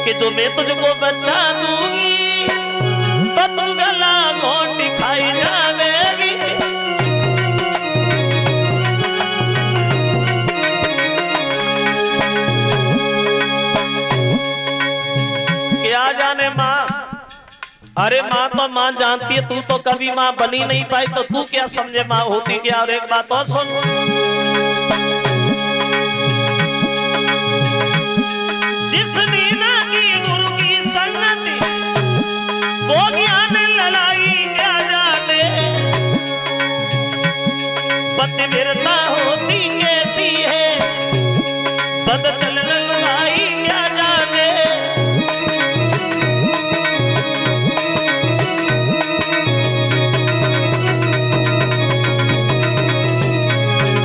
कि जो मैं तुझको बचा दूंगी तो तू गला घोंट खाई जावेगी। क्या जाने माँ, अरे माँ तो माँ जानती है, तू तो कभी माँ बनी नहीं पाई तो तू क्या समझे माँ होती क्या। और एक बात और सुन, जिसने ना की गुरु की संगति वो ज्ञान लड़ाई क्या जाने। पतिव्रता होती कैसी है पद चलन लुगाई क्या जाने।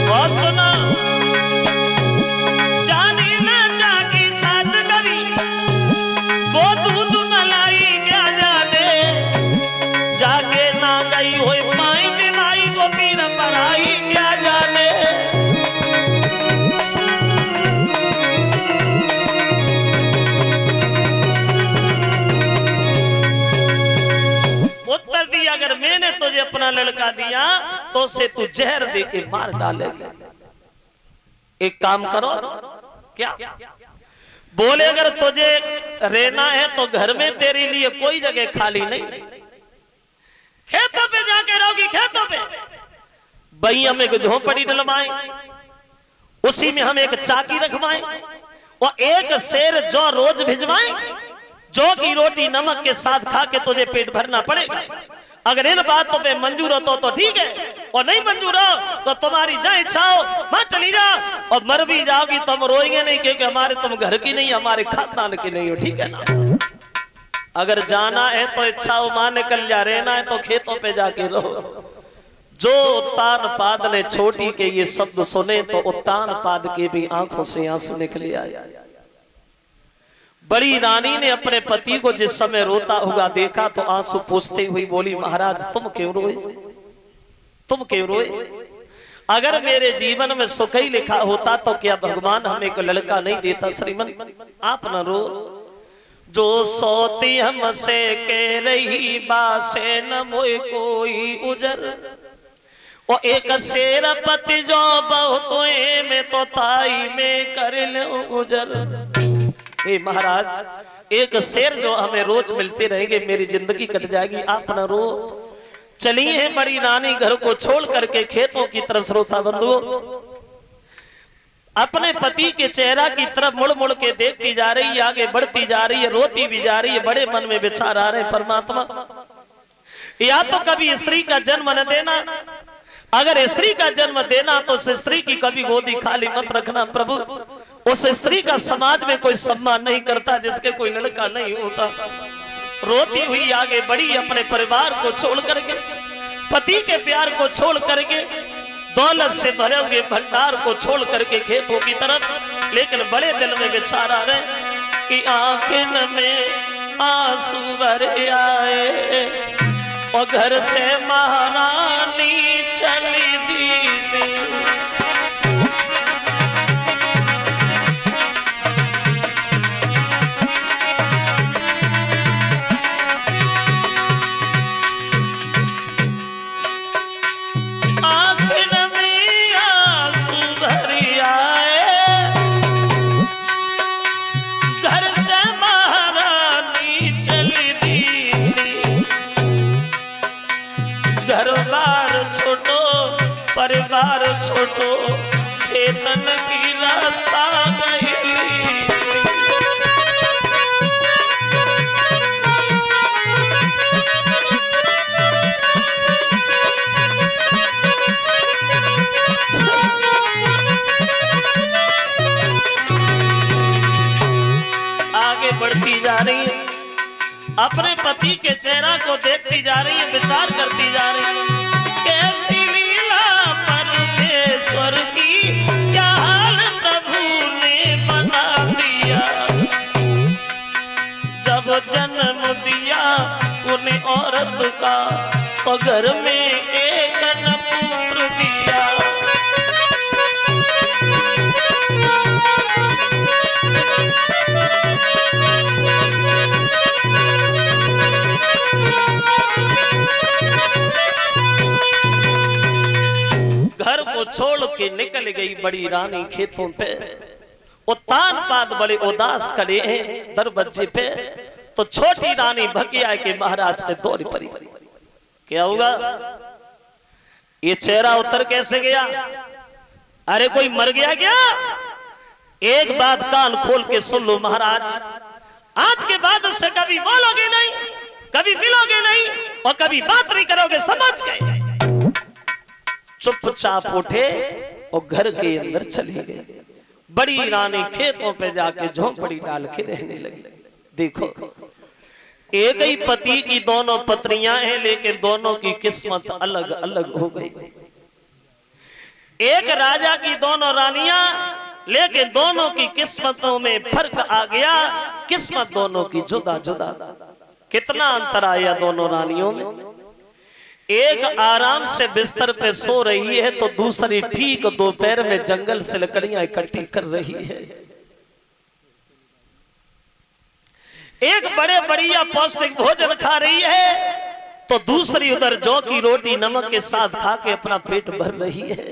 और सुना, जानी ना जागी साच करी वो दूध मलाई क्या जाने। जाके ना गई हुई माई दिलाई को पीर पढ़ाई क्या जाने। उत्तर दिया, अगर मैंने तुझे अपना लड़का दिया तो उसे तू जहर दे के मार डालेगा। एक काम करो, क्या बोले, अगर तुझे रहना है तो घर में तेरे लिए कोई जगह खाली नहीं, खेतों पे जाके रहोगी। खेतों पे वही हम एक झोंपड़ी डलवाएं, उसी में हम एक चाकी रखवाएं और एक शेर जो रोज भिजवाएं, जो की रोटी नमक के साथ खा के तुझे पेट भरना पड़ेगा। अगर इन बातों पे मंजूर हो तो ठीक है, और नहीं मंजूर हो तो तुम्हारी जहाँ इच्छा हो मां चली जा, और मर भी जाओगी तो हम रोएंगे नहीं, क्योंकि हमारे तुम घर की नहीं हमारे खानदान की नहीं हो, ठीक है ना। अगर जाना है तो इच्छा हो मां निकल जा, रहना है तो खेतों पे जाके रहो। जो उत्तान पाद ने छोटी के ये शब्द सुने तो उत्तान पाद के भी आंखों से आंसू निकले आए। बड़ी रानी ने अपने पति को जिस समय रोता हुआ देखा तो आंसू पोंछते हुई बोली, महाराज तुम क्यों रोए, तुम क्यों रोए। अगर मेरे जीवन में सुख ही लिखा होता तो क्या भगवान हमें को लड़का नहीं देता। श्रीमन आप न रो, जो सोती हमसे कह रही बासे न मोए कोई उजर, वो एक शेर पति जो बहुत में तो ताई में कर लो उजर। हे महाराज, एक शेर जो हमें रोज मिलते रहेंगे मेरी जिंदगी कट जाएगी, आप न रो। चली है बड़ी रानी घर को छोड़ करके खेतों की तरफ। श्रोता बंधुओं, अपने पति के चेहरा की तरफ मुड़ मुड़ के देखती जा रही है, आगे बढ़ती जा रही है, रोती भी जा रही है। बड़े मन में विचार आ रहे, परमात्मा या तो कभी स्त्री का जन्म न देना, अगर स्त्री का जन्म देना तो उस स्त्री की कभी गोदी खाली मत रखना प्रभु। उस स्त्री का समाज में कोई सम्मान नहीं करता जिसके कोई लड़का नहीं होता। रोती हुई आगे बढ़ी, अपने परिवार को छोड़ करके, पति के प्यार को छोड़ करके, दौलत से भरे हुए भंडार को छोड़ करके खेतों की तरफ। लेकिन बड़े दिल में विचार आ रहे कि आंखन में आंसू भर आए और घर से महारानी चली दीदी। परिवार छोटो खेतन की रास्ता गईली। आगे बढ़ती जा रही है, अपने पति के चेहरा को देखती जा रही है, विचार करती जा रही है, कैसी परमेश्वर की क्या हाल प्रभु ने बना दिया। जब जन्म दिया उन्हें औरत का तो घर में एक न पुत्र दिया। छोड़ के निकल गई बड़ी रानी खेतों पे। वो तान पात बड़े उदास खड़े हैं दरवाजे पे। तो छोटी रानी भगिया के महाराज पे दौड़ पड़ी। क्या हुआ? ये चेहरा उतर कैसे गया? अरे कोई मर गया क्या? एक बात कान खोल के सुन लो महाराज, आज के बाद उससे कभी बोलोगे नहीं, कभी मिलोगे नहीं और कभी बात नहीं करोगे, समझ गए? चुपचाप उठे और घर के अंदर चले गए। बड़ी रानी खेतों पे जाके झोंपड़ी डाल के रहने लगी। देखो, एक ही पति की दोनों पत्नियां हैं, लेकिन दोनों की किस्मत अलग अलग हो गई। एक राजा की दोनों रानियां, लेकिन दोनों की किस्मतों में फर्क आ गया। किस्मत दोनों की जुदा जुदा। कितना अंतर आया दोनों रानियों में। एक आराम से बिस्तर पे सो रही है तो दूसरी ठीक दोपहर में जंगल से लकड़ियां इकट्ठी कर रही है। एक बड़े बढ़िया पौष्टिक भोजन खा रही है तो दूसरी उधर जौ की रोटी नमक के साथ खा के अपना पेट भर रही है।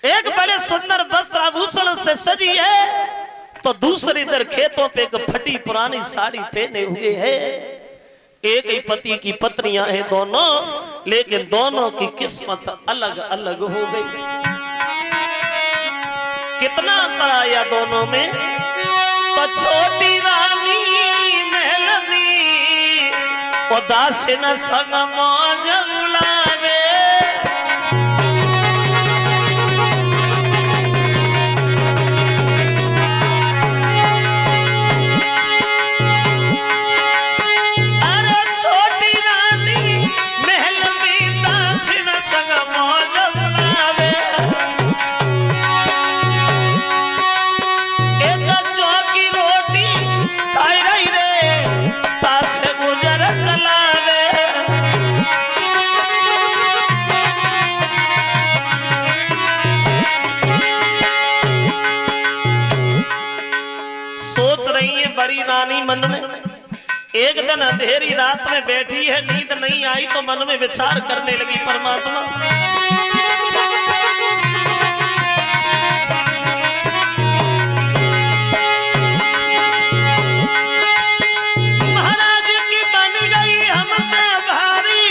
एक बड़े सुंदर वस्त्र आभूषण से सजी है तो दूसरी इधर खेतों पे एक फटी पुरानी साड़ी पहने हुए है। एक ही पति की पत्नियां हैं दोनों, लेकिन दोनों की किस्मत अलग अलग हो गई। कितना अंतर आया दोनों में। तो छोटी रानी महलनी उदास न संग मौज उड़ावे। अरे छोटी रानी महलनी दास न संग मौज उड़ावे। सोच रही है बड़ी रानी मन में। एक दिन अंधेरी रात में बैठी है, नींद नहीं आई तो मन में विचार करने लगी, परमात्मा महाराज की बन गई हमसे भारी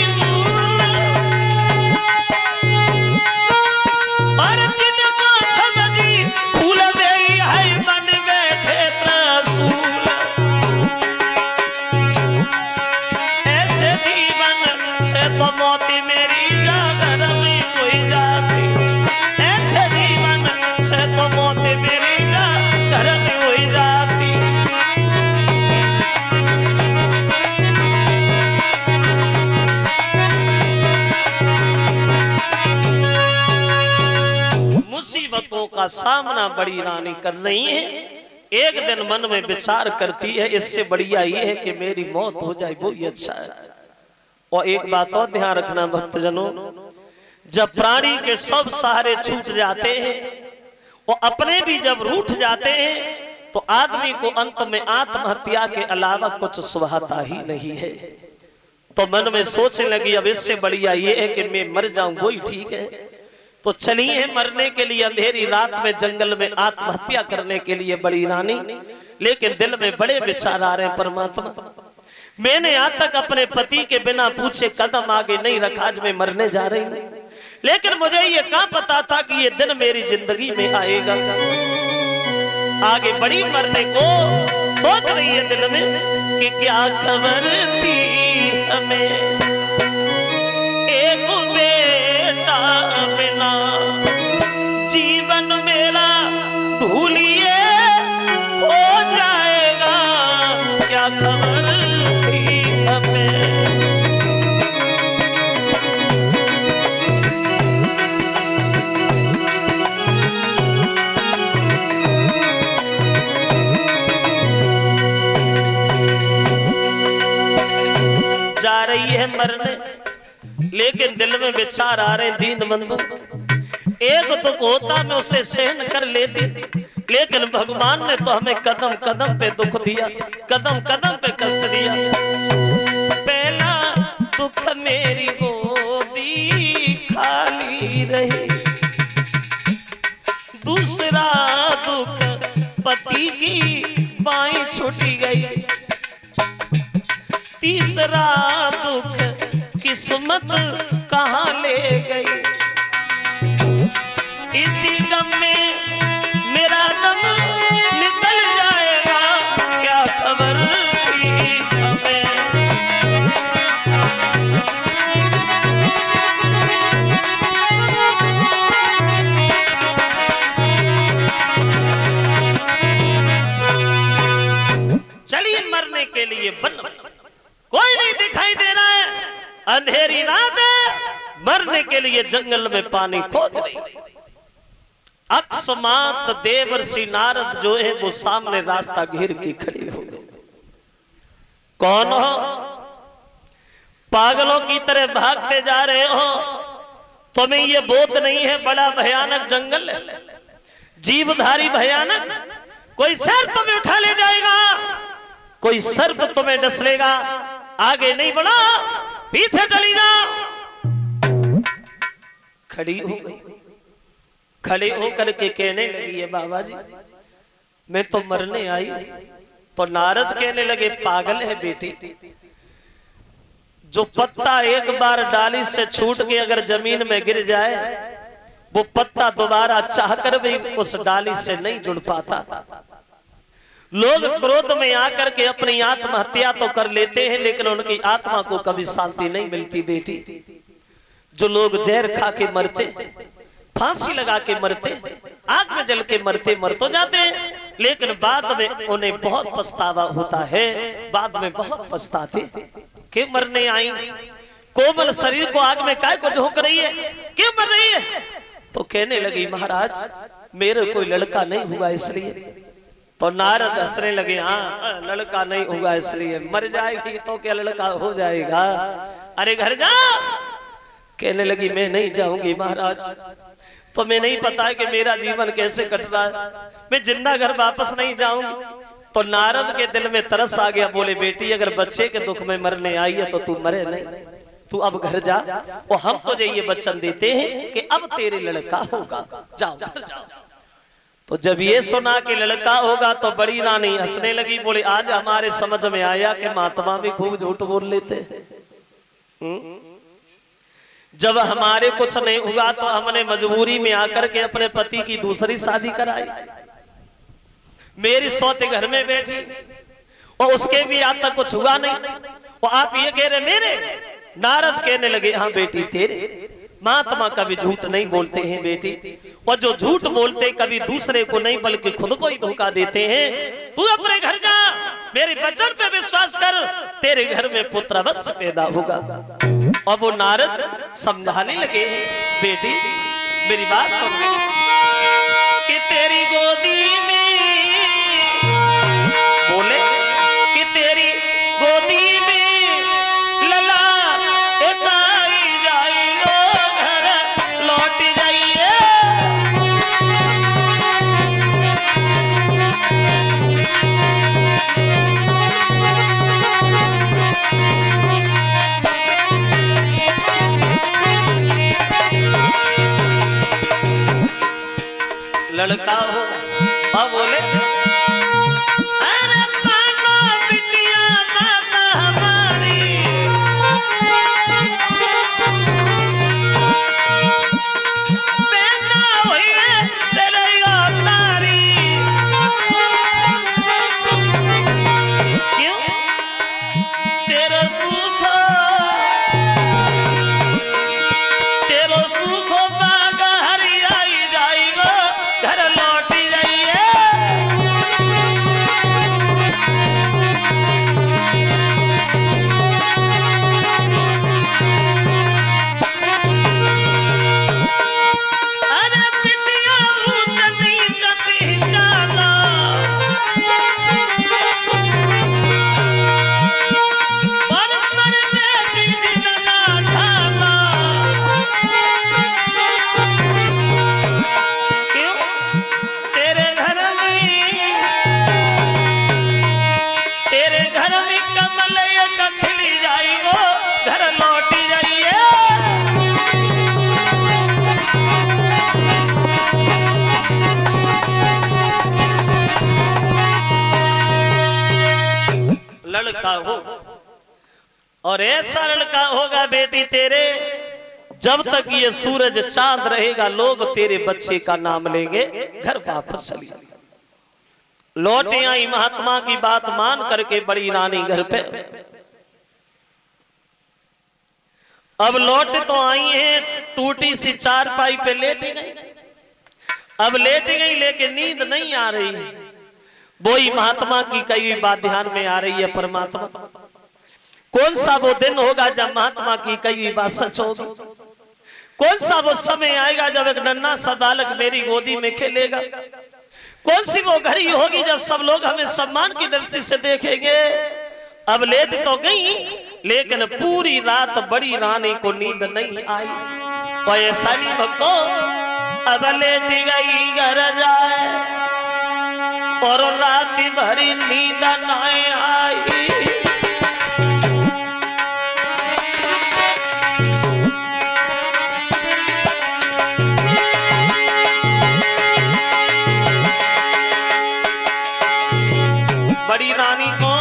और जिनको समझी भूल गई है बन बैठे त्रसूल। ऐसे जीवन से तो मोती मेरी जागर में कोई जाती। ऐसे जीवन से तो मोती मेरी जागर में कोई जाती। मुसीबतों का सामना बड़ी रानी कर रही है। एक दिन मन में विचार करती है, इससे बढ़िया ये है कि मेरी मौत हो जाए, वो ही अच्छा है। और एक बात और ध्यान रखना भक्तजनों, जब प्राणी के सब सहारे छूट जाते हैं और अपने भी जब रूठ जाते हैं तो आदमी को अंत में आत्महत्या के अलावा कुछ सुहाता ही नहीं है। तो मन में सोचने लगी, अब इससे बढ़िया ये है कि मैं मर जाऊं, वो ही ठीक है। तो चली है मरने के लिए अंधेरी रात में जंगल में आत्महत्या करने के लिए बड़ी रानी। लेकिन दिल में बड़े विचार आ रहे हैं, परमात्मा मैंने आज तक अपने पति के बिना पूछे कदम आगे नहीं रखा, आज मैं मरने जा रही हूं। लेकिन मुझे ये क्या पता था कि ये दिन मेरी जिंदगी में आएगा। आगे बड़ी मरने को सोच रही है दिल में कि क्या खबर थी हमें एक बेटा बिना जीवन मेरा धूलिए हो जाएगा। क्या खबर थी हमें। जा रही है मरने, लेकिन दिल में विचार आ रहे दीन बंधु, एक दुख होता मैं उसे सहन कर लेती, लेकिन भगवान ने तो हमें कदम कदम पे दुख दिया, कदम कदम पे कष्ट दिया। पहला दुख मेरी गोदी खाली गई। दूसरा दुख पति की बाई छूटी गई। तीसरा दुख किस्मत कहाँ ले गई। इसी गम में मेरा दम निकल जाएगा, क्या खबर थी हमें। चलिए मरने के लिए बन, कोई नहीं दिखाई दे रहा है, अंधेरी रात है, मरने के लिए जंगल में पानी खोज रही। अकस्मात देवर्षि नारद जो है वो सामने रास्ता घेर के खड़े हो गए। कौन हो? पागलों की तरह भागते जा रहे हो, तुम्हें ये बोध नहीं है बड़ा भयानक जंगल है, जीवधारी भयानक, कोई सर तुम्हें उठा ले जाएगा, कोई सर्प तुम्हें डस लेगा, आगे नहीं बढ़ो, पीछे चली जाओ। खड़ी हो गई, खड़े होकर के कहने लगी है बाबा जी मैं तो मरने आई। तो नारद कहने लगे पागल है बेटी, जो पत्ता एक बार डाली से छूट के अगर जमीन में गिर जाए वो पत्ता दोबारा चाहकर भी उस डाली से नहीं जुड़ पाता। लोग क्रोध में आकर के अपनी आत्महत्या तो कर लेते हैं लेकिन उनकी आत्मा को कभी शांति नहीं मिलती बेटी। जो लोग जहर खा के मरते, फांसी लगा के मरते, आग में जल के मरते, मर तो जाते हैं लेकिन बाद में उन्हें बहुत पछतावा होता है, बाद में बहुत पछताते कि मरने आई, कोमल शरीर को आग में काय को झोंक रही है, क्यों मर रही है। तो कहने लगी महाराज मेरे कोई लड़का नहीं हुआ इसलिए। तो नारद हंसने लगे, हाँ लड़का नहीं होगा इसलिए, मर जाएगी तो क्या लड़का हो जाएगा, अरे घर जा। कहने लगी मैं नहीं जाऊंगी महाराज, तो मैं नहीं पता है कि मेरा जीवन कैसे कट रहा है, मैं जिंदा घर वापस नहीं जाऊंगी। तो नारद के दिल में तरस आ गया, बोले बेटी अगर बच्चे के दुख में मरने आई है तो तू मरे नहीं, तू अब घर जा और हम तुझे ये वचन देते हैं कि अब तेरे लड़का होगा, जाओ घर जाओ। तो जब ये सुना कि लड़का होगा तो बड़ी रानी हंसने लगी, बोले आज हमारे समझ में आया कि महात्मा भी खूब झूठ बोल लेते हैं। जब हमारे कुछ नहीं हुआ तो हमने मजबूरी में आकर के अपने पति की दूसरी शादी कराई, मेरी सौते घर में बैठी और उसके भी आज तक कुछ हुआ नहीं, और आप ये कह रहे मेरे। नारद कहने लगे हाँ बेटी तेरे, महात्मा कभी झूठ नहीं बोलते हैं बेटी, और जो झूठ बोलते कभी दूसरे को नहीं बल्कि खुद को ही धोखा देते हैं। तू अपने घर जा, मेरे वचन पे विश्वास कर, तेरे घर में पुत्र अवश्य पैदा होगा। और वो नारद समझाने लगे बेटी मेरी बात सुन कि तेरी गोदी में, बोले कि तेरी गोदी में लला एक आई जाइयो, घर लौट जाइए। लड़का होगा और बोले अरे मानो बिटिया माता हमारी, पैदा हुई है तेरे अवतारी। क्यों तेरा सुख, तेरा सुख बागा हरियाई जाएगा, घर लौट जाइए। अरे बिटिया नहीं कभी जाना, और मरने भी दिन ना खाना। क्यों तेरे घर में कमल एक खिल जाएगो, घर लौट जाइए। लड़का होगा, और ऐसा लड़का होगा बेटी तेरे, जब तक ये सूरज चांद रहेगा लोग तेरे बच्चे का नाम लेंगे। घर वापस चली लौटे आई महात्मा की बात मान करके बड़ी रानी घर पे। अब लौट तो आई है, टूटी सी चारपाई पे लेट गई। अब लेट गई लेकिन नींद नहीं आ रही है। वही महात्मा की कई बात ध्यान में आ रही है। परमात्मा कौन सा वो दिन होगा जब महात्मा की कई बात सच होगी? कौन सा वो समय आएगा जब एक नन्हा सा बालक मेरी गोदी में खेलेगा? कौन सी वो घड़ी होगी जब सब लोग हमें सम्मान की दृष्टि से देखेंगे? अब लेट तो गई लेकिन पूरी रात बड़ी रानी को नींद नहीं आई। और ऐसा नहीं भक्तों, अब लेट गई घर जाए और रात भरी नींद न आई। बड़ी रानी को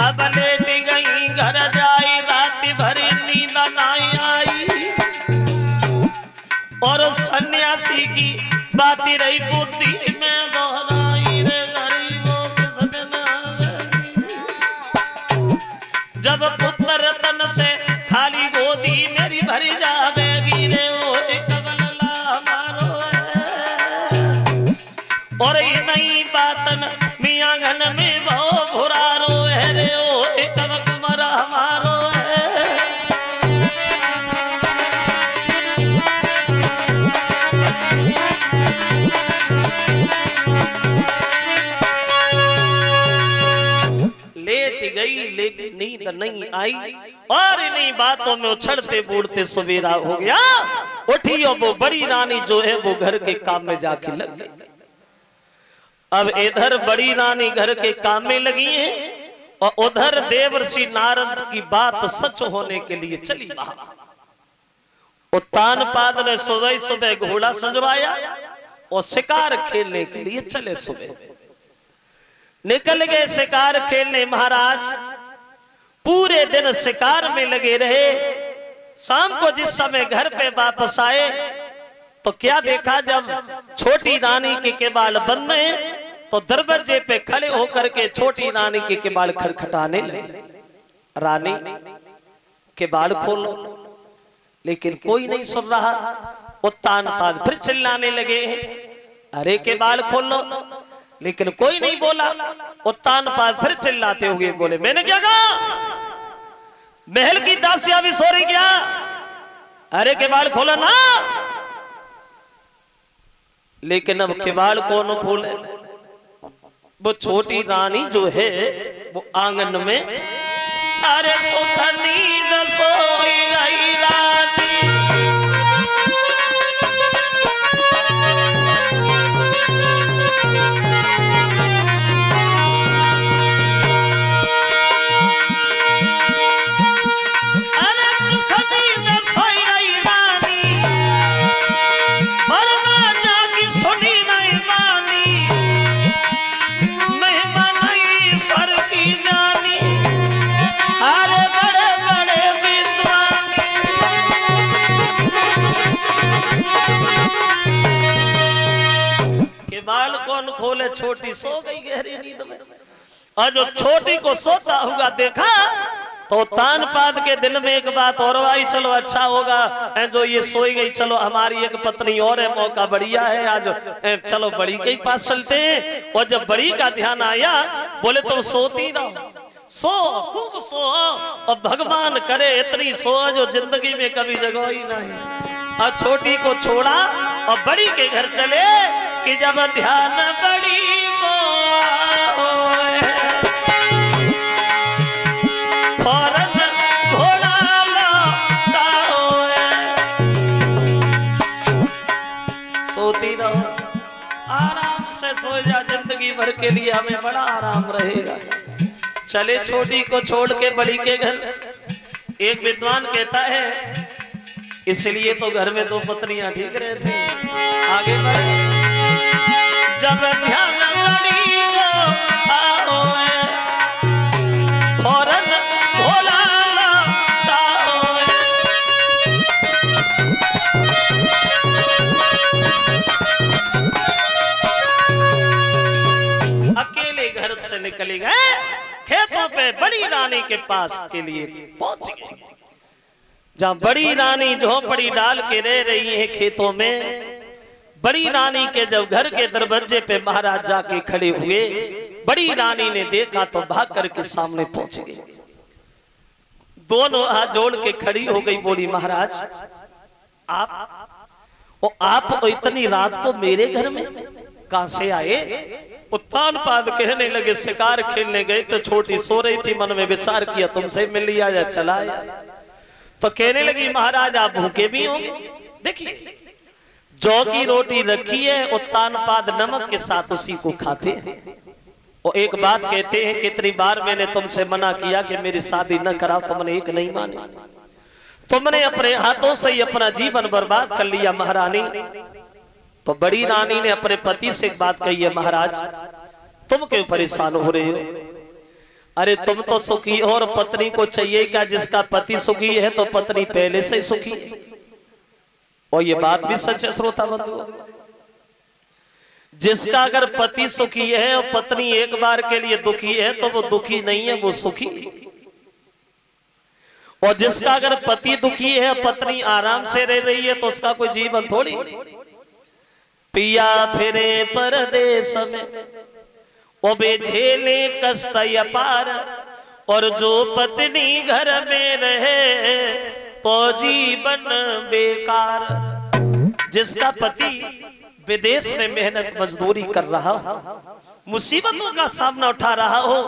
अब लेट गई घर जाई, रात भरी नींद न आई। और सन्यासी की बात रही बुद्धि में दोहराई रे, गरीबों के सजना जब पुत्र तन से खाली गोदी मेरी भरी जावेगी रे, वो एक बल्ला हमारो है। और ये नई बातन मियाँ घन में बहु घुरारो है रे, वो एक कुमार हमारो है। लेट गई लेकिन नींद नहीं आई, और इन्हीं बातों में उछड़ते बूढ़ते सवेरा हो गया। उठी और वो बड़ी रानी जो है वो घर के काम में जाके लग गई। अब इधर बड़ी रानी घर के काम में लगी है और उधर देवर्षि नारद की बात सच होने के लिए चली बाहर। उत्तानपाद ने सुबह सुबह घोड़ा सजवाया और शिकार खेलने के लिए चले। सुबह निकल गए शिकार खेलने। महाराज पूरे दिन शिकार में लगे रहे। शाम को जिस समय घर पे वापस आए तो क्या देखा, जब छोटी रानी के केबाड़ बंद हैं तो दरवाजे पे खड़े होकर के छोटी रानी के केबाड़ खटखटाने लगे। रानी केबाड़ खोलो, लेकिन कोई नहीं सुन रहा। उत्तानपाद फिर चिल्लाने लगे, अरे केबाड़ खोलो, लेकिन कोई नहीं बोला। उत्तानपाद फिर चिल्लाते हुए बोले, मैंने क्या कहा? महल की दासियां भी सो रही क्या? अरे केबाड़ खोलो ना। लेकिन अब केबाड़ कौन खोले? वो छोटी रानी जो है वो आंगन में, अरे सुख नींद सोई गई रानी। केबाड़ कौन खोले? छोटी सो गई गहरी नींद में। और जो छोटी को सोता हुआ देखा तो तानपाद के दिल में एक बात और आई, चलो अच्छा होगा जो ये सोई गई, चलो हमारी एक पत्नी और है, मौका बढ़िया है आज, चलो बड़ी के पास चलते हैं। और जब बड़ी का ध्यान आया बोले तुम सोती रहो, सो खूब सो, और भगवान करे इतनी सो जो जिंदगी में कभी जगह ही नहीं। और छोटी को छोड़ा और बड़ी के घर चले कि जब ध्यान बड़ी को फौरन घोड़ा लौटा सोती रहो, आराम से सो जा, जिंदगी भर के लिए हमें बड़ा आराम रहेगा। चले छोटी को छोड़ के बड़ी के घर। एक विद्वान कहता है इसलिए तो घर में दो पत्नियां ठीक रहती। आगे बढ़े, जब ध्यान बड़ी को आओ से निकली गए, खेतों पे बड़ी रानी के पास के लिए पहुंच गए, जहां बड़ी रानी झोपड़ी डाल के रह रही है खेतों में। बड़ी रानी के जब घर के दरवाजे पे महाराज जाके खड़े हुए, बड़ी रानी ने देखा तो भाग करके सामने पहुंच गई, दोनों हाथ जोड़ के खड़ी हो गई, बोली महाराज आप इतनी रात को मेरे घर में कहां से आए? उत्तान पाद कहने लगे शिकार खेलने गए तो छोटी सो रही थी, मन में विचार किया तुमसे मिल लिया या चला आया। तो कहने लगी महाराज आप भूखे भी होंगे, देखिए जौ की रोटी रखी है, उत्तान पाद नमक के साथ उसी को खाते हैं। और एक बात कहते हैं, कितनी बार मैंने तुमसे मना किया कि मेरी शादी न कराओ, तुमने एक नहीं मानी, तुमने अपने हाथों से ही अपना जीवन बर्बाद कर लिया महारानी। तो बड़ी रानी ने अपने पति से एक बात कही है, महाराज तुम क्यों परेशान हो रहे हो? अरे तुम तो सुखी हो और पत्नी को चाहिए क्या? जिसका पति सुखी है तो पत्नी पहले से सुखी है। और ये बात भी सच है श्रोता बंधु, जिसका अगर पति सुखी है और पत्नी एक बार के लिए दुखी है तो वो दुखी नहीं है, वो सुखी है। और जिसका अगर पति दुखी है पत्नी आराम से रह रही है तो उसका कोई जीवन थोड़ी। पिया फिरे परदेश में वो बेझेले कष्ट अपार, और जो पत्नी घर में रहे तो जीवन बेकार। जिसका पति विदेश में मेहनत मजदूरी कर रहा हो, मुसीबतों का सामना उठा रहा हो,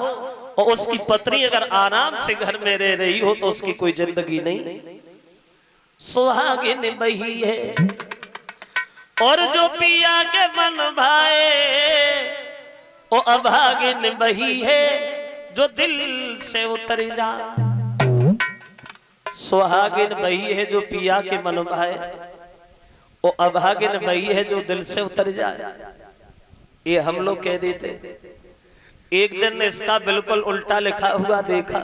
और उसकी पत्नी अगर आराम से घर में रह रही हो तो उसकी कोई जिंदगी नहीं। सुहागिन बही है और जो पिया के मन भाए, वो अभागिन बही है जो दिल से उतर जा। सुहागिन बही है जो पिया के मन भाए, वो अभागिन बही है जो दिल से उतर जाए। ये हम लोग कह देते। एक दिन इसका बिल्कुल उल्टा लिखा हुआ देखा,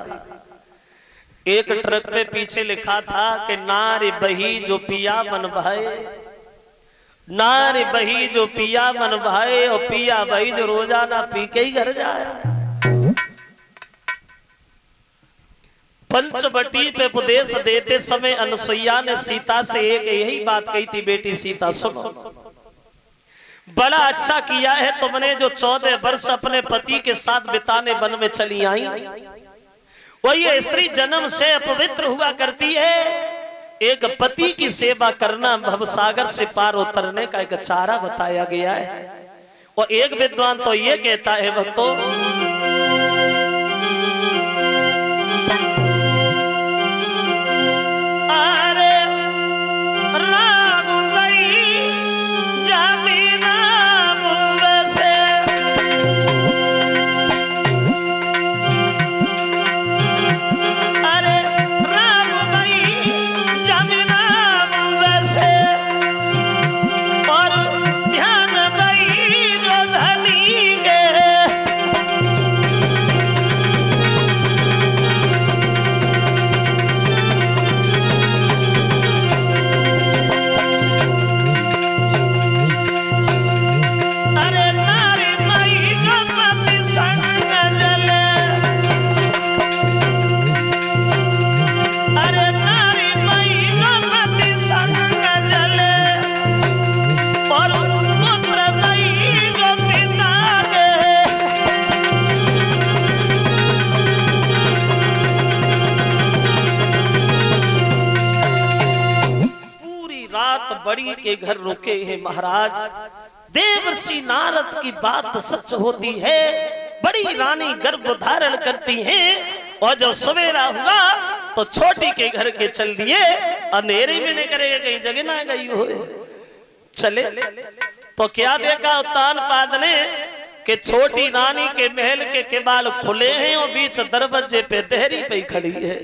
एक ट्रक पे पीछे लिखा था कि नारी बही जो पिया मन भाए, नारी बही जो पिया मन भाए, और पिया बही जो रोजाना पी के ही घर जाए। पंचवटी पे उपदेश देते समय अनुसुईया ने सीता से एक यही बात कही थी, बेटी सीता सुनो, बड़ा अच्छा किया है तुमने जो 14 वर्ष अपने पति के साथ बिताने वन में चली आई। वो ये स्त्री जन्म से अपवित्र हुआ करती है। एक पति की सेवा करना भवसागर से पार उतरने का एक चारा बताया गया है। और एक विद्वान तो ये कहता है भक्तों, बड़ी के घर रुके हैं महाराज। देवर्षि नारद की बात सच होती है, बड़ी रानी गर्भ धारण करती हैं, और जब सवेरा हुआ तो छोटी के घर के चल दिए। अंधेरे में नहीं करेगा, कहीं जगह ना गई हो चले। तो क्या देखा उत्तान पाद ने कि छोटी रानी के महल के केबाल खुले हैं और बीच दरवाजे पे देहरी पे खड़ी है,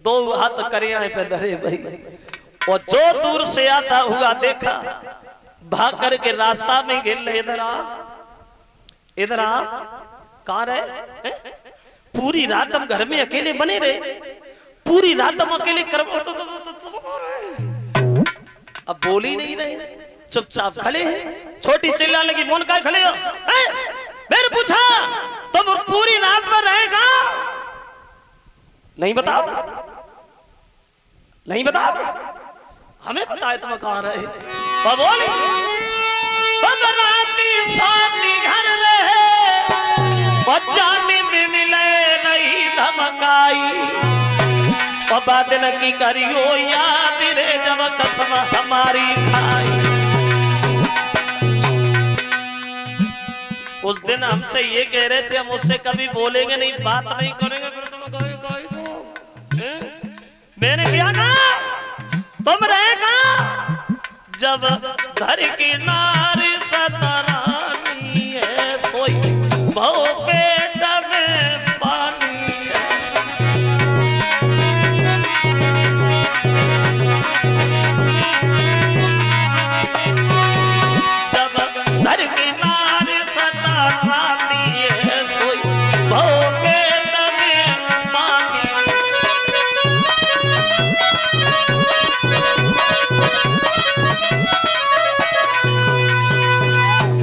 दो हाथ करिया पे धरे भाई। और जो दूर से आता हुआ देखा, भाग करके रास्ता में गिर, इधर आ इधर आ, कहाँ रहे? पूरी रात हम घर में अकेले बने रहे, पूरी रात हम अकेले कर, अब बोल ही नहीं रहे, चुपचाप खड़े हैं। छोटी चिल्ला लगी, मोन का खड़े हो? मैंने पूछा तुम नहीं बताओ, नहीं बताओ, हमें पता है तुम कहां रहे। और बोली राती साथी घर रहे और जाने में मिले नहीं धमकाई, और बादल की करियो याद रे जब कसम हमारी खाई। उस दिन हमसे ये कह रहे थे हम उससे कभी बोलेंगे नहीं, बात नहीं करेंगे, फिर तुम मैंने क्या कहा, तुम रहेगा जब घर की नारी सतरानी है सोई बहु पेट में पानी है। जब घर की नारी सतरानी है सोई बहु पेट में पानी।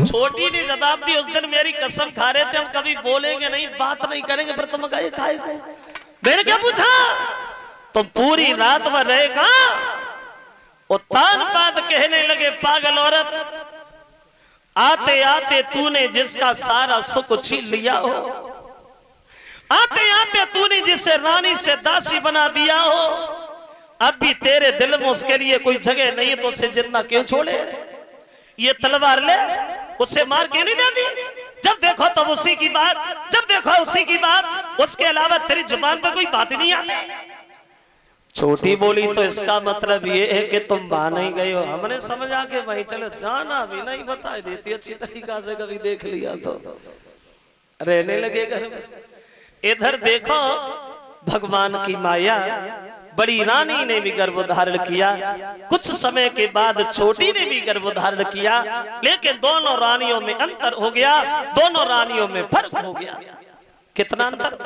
छोटी ने जवाब दी, उस दिन मेरी कसम खा रहे थे हम कभी बोलेंगे नहीं, बात नहीं करेंगे, फिर तुम कहे खाए को। मैंने क्या पूछा, तुम पूरी रात भर रहेगा। तान पात कहने लगे पागल औरत, आते आते तूने जिसका सारा सुख छीन लिया हो, आते आते तूने जिसे रानी से दासी बना दिया हो, अब भी तेरे दिल में उसके लिए कोई जगह नहीं है, तो उससे जिंदा क्यों छोड़े। ये तलवार ले उससे मार के नहीं देती, जब देखो तब उसी की बात, जब देखो उसी की बात, उसके अलावा तेरी जुबान पे कोई बात ही नहीं आती। छोटी बोली तो इसका मतलब ये है कि तुम मान ही गए हो। हमने समझा के भाई चलो जाना भी नहीं बता देती अच्छी तरीका से, कभी देख लिया तो रहने लगे घर में। इधर देखो भगवान की माया, बड़ी रानी ने भी गर्भ धारण किया, कुछ समय के बाद छोटी ने भी गर्भ धारण किया, लेकिन दोनों रानियों में अंतर हो गया, दोनों रानियों में फर्क हो गया। कितना अंतर,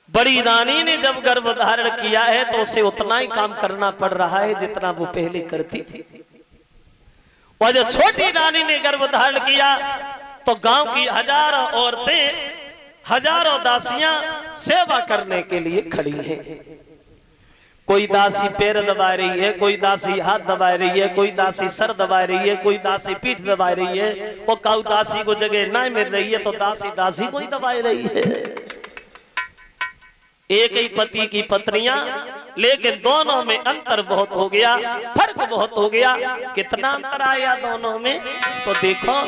बड़ी रानी ने जब गर्भ धारण किया है तो उसे उतना ही काम करना पड़ रहा है जितना वो पहले करती थी, और जो छोटी रानी ने गर्भ धारण किया तो गांव की हजारों औरतें, हजारों दासियां सेवा करने के लिए खड़ी हैं। कोई दासी पैर दबा रही है, कोई दासी हाथ दबा रही है, कोई दासी सर दबा रही है, कोई दासी पीठ दबा रही है, वो काऊ दासी को जगह ना मिल रही है तो दासी दासी को ही दबा रही है। एक ही पति की पत्नियां, लेकिन दोनों में अंतर बहुत हो गया, फर्क बहुत हो गया। कितना अंतर आया दोनों में, तो देखो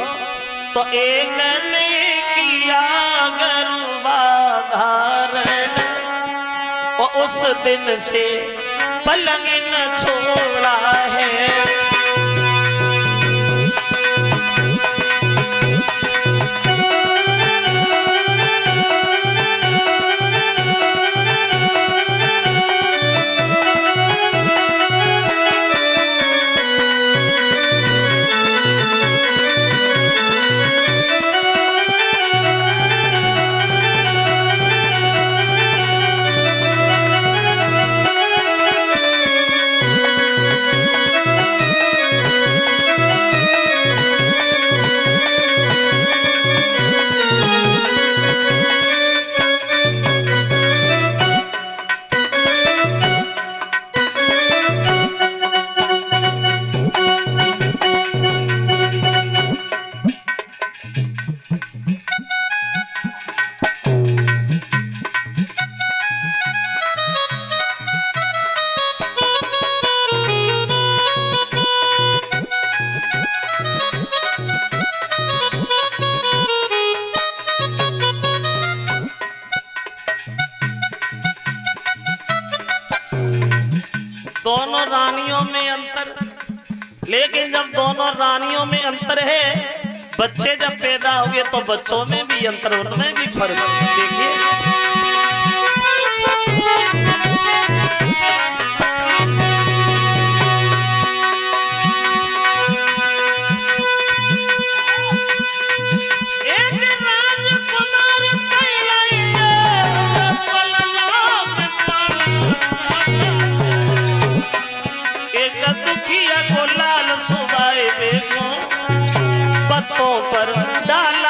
तो एक ने किया गर्भ धारण और उस दिन से पलंग न छोड़ा है। दोनों रानियों में अंतर, लेकिन जब दोनों रानियों में अंतर है, बच्चे जब पैदा हुए तो बच्चों में भी अंतर, उनमें भी फर्क। देखिए पर डाल